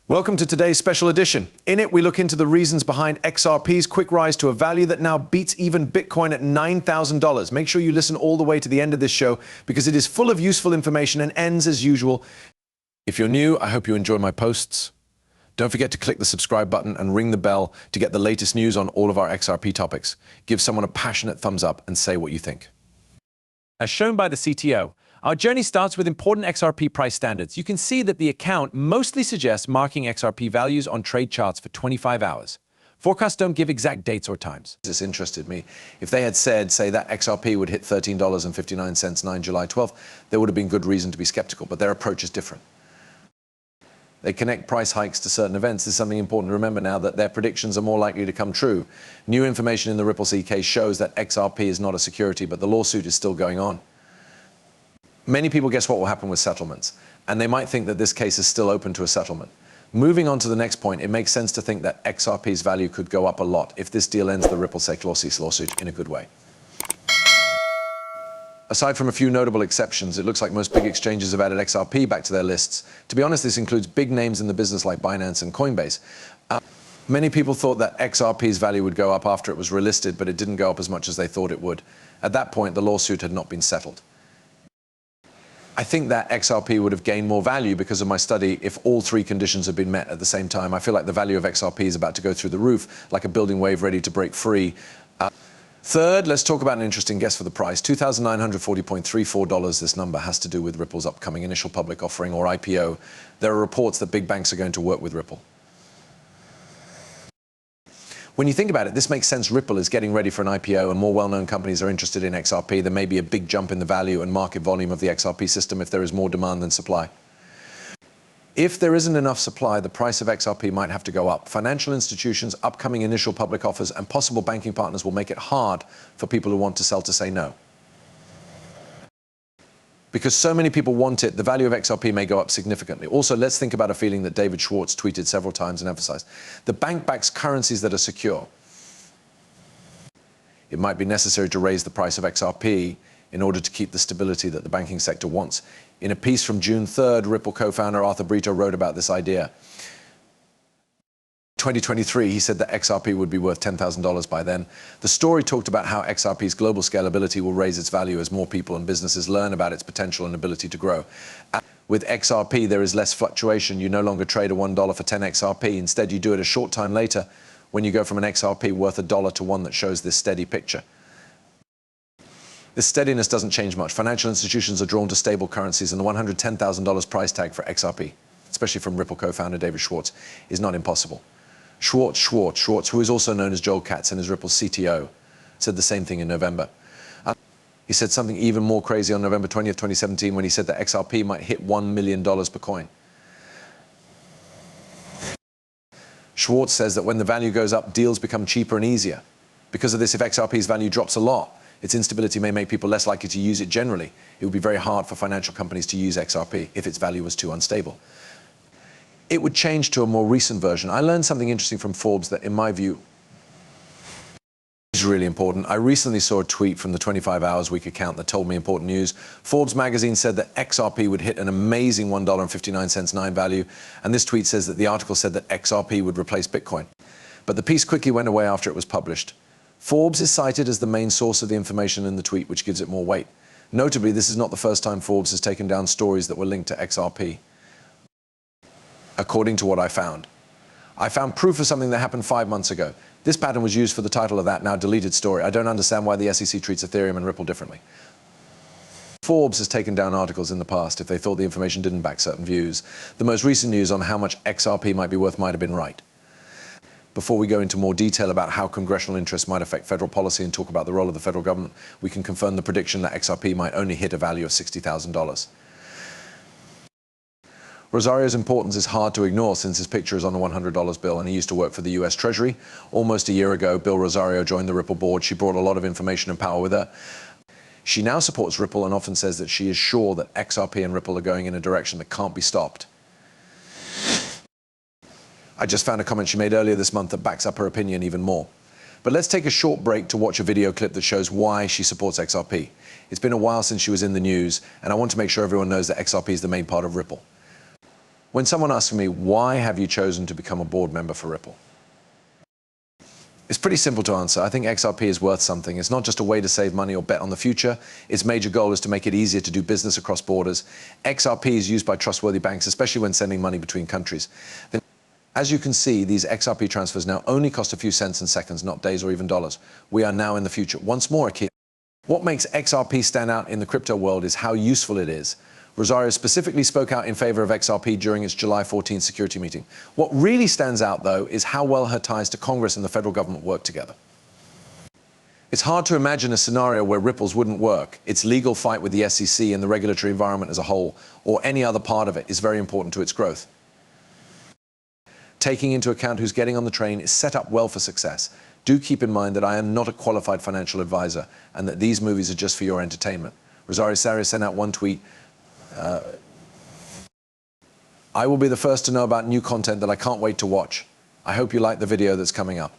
Welcome to today's special edition. In it, we look into the reasons behind XRP's quick rise to a value that now beats even Bitcoin at $9,000. Make sure you listen all the way to the end of this show because it is full of useful information and ends as usual. If you're new, I hope you enjoy my posts. Don't forget to click the subscribe button and ring the bell to get the latest news on all of our XRP topics. Give someone a passionate thumbs up and say what you think. As shown by the CTO, our journey starts with important XRP price standards. You can see that the account mostly suggests marking XRP values on trade charts for 25 hours. Forecasts don't give exact dates or times. This interested me. If they had said, say, that XRP would hit $13.59 9 July 12th, there would have been good reason to be skeptical, but their approach is different. They connect price hikes to certain events. This is something important to remember now, that their predictions are more likely to come true. New information in the Ripple C case shows that XRP is not a security, but the lawsuit is still going on. Many people guess what will happen with settlements, and they might think that this case is still open to a settlement. Moving on to the next point, it makes sense to think that XRP's value could go up a lot if this deal ends the Ripple XRP lawsuit in a good way. Aside from a few notable exceptions, it looks like most big exchanges have added XRP back to their lists. To be honest, this includes big names in the business like Binance and Coinbase. Many people thought that XRP's value would go up after it was relisted, but it didn't go up as much as they thought it would. At that point, the lawsuit had not been settled. I think that XRP would have gained more value because of my study if all three conditions had been met at the same time. I feel like the value of XRP is about to go through the roof, like a building wave ready to break free. Third, let's talk about an interesting guess for the price. $2,940.34. This number has to do with Ripple's upcoming initial public offering, or IPO. There are reports that big banks are going to work with Ripple. When you think about it, this makes sense. Ripple is getting ready for an IPO and more well-known companies are interested in XRP. There may be a big jump in the value and market volume of the XRP system if there is more demand than supply. If there isn't enough supply, the price of XRP might have to go up. Financial institutions, upcoming initial public offers, and possible banking partners will make it hard for people who want to sell to say no. Because so many people want it, the value of XRP may go up significantly. Also, let's think about a feeling that David Schwartz tweeted several times and emphasized. The bank backs currencies that are secure. It might be necessary to raise the price of XRP in order to keep the stability that the banking sector wants. In a piece from June 3rd, Ripple co-founder Arthur Brito wrote about this idea. 2023, he said that XRP would be worth $10,000 by then. The story talked about how XRP's global scalability will raise its value as more people and businesses learn about its potential and ability to grow. With XRP, there is less fluctuation. You no longer trade a $1 for 10 XRP. Instead, you do it a short time later when you go from an XRP worth $1 to one that shows this steady picture. This steadiness doesn't change much. Financial institutions are drawn to stable currencies, and the $110,000 price tag for XRP, especially from Ripple co-founder David Schwartz, is not impossible. Schwartz, who is also known as Joel Katz and is Ripple's CTO, said the same thing in November. He said something even more crazy on November 20th, 2017, when he said that XRP might hit $1 million per coin. Schwartz says that when the value goes up, deals become cheaper and easier. Because of this, if XRP's value drops a lot, its instability may make people less likely to use it generally. It would be very hard for financial companies to use XRP if its value was too unstable. It would change to a more recent version. I learned something interesting from Forbes that, in my view, is really important. I recently saw a tweet from the 25 Hours Week account that told me important news. Forbes magazine said that XRP would hit an amazing $1.59 9 value, and this tweet says that the article said that XRP would replace Bitcoin. But the piece quickly went away after it was published. Forbes is cited as the main source of the information in the tweet, which gives it more weight. Notably, this is not the first time Forbes has taken down stories that were linked to XRP. According to what I found proof of something that happened 5 months ago. This pattern was used for the title of that now deleted story. I don't understand why the SEC treats Ethereum and Ripple differently. Forbes has taken down articles in the past if they thought the information didn't back certain views. The most recent news on how much XRP might be worth might have been right. Before we go into more detail about how congressional interests might affect federal policy and talk about the role of the federal government, we can confirm the prediction that XRP might only hit a value of $60,000. Rosario's importance is hard to ignore since his picture is on a $100 bill and he used to work for the US Treasury. Almost a year ago, Bill Rosario joined the Ripple board. She brought a lot of information and power with her. She now supports Ripple and often says that she is sure that XRP and Ripple are going in a direction that can't be stopped. I just found a comment she made earlier this month that backs up her opinion even more. But let's take a short break to watch a video clip that shows why she supports XRP. It's been a while since she was in the news, and I want to make sure everyone knows that XRP is the main part of Ripple. When someone asks me, why have you chosen to become a board member for Ripple? It's pretty simple to answer. I think XRP is worth something. It's not just a way to save money or bet on the future. Its major goal is to make it easier to do business across borders. XRP is used by trustworthy banks, especially when sending money between countries. As you can see, these XRP transfers now only cost a few cents and seconds, not days or even dollars. We are now in the future. Once more, what makes XRP stand out in the crypto world is how useful it is. Rosario specifically spoke out in favor of XRP during its July 14th security meeting. What really stands out, though, is how well her ties to Congress and the federal government work together. It's hard to imagine a scenario where Ripple's wouldn't work. Its legal fight with the SEC and the regulatory environment as a whole, or any other part of it, is very important to its growth. Taking into account who's getting on the train is set up well for success. Do keep in mind that I am not a qualified financial advisor and that these movies are just for your entertainment. Rosario Saria sent out one tweet. I will be the first to know about new content that I can't wait to watch. I hope you like the video that's coming up.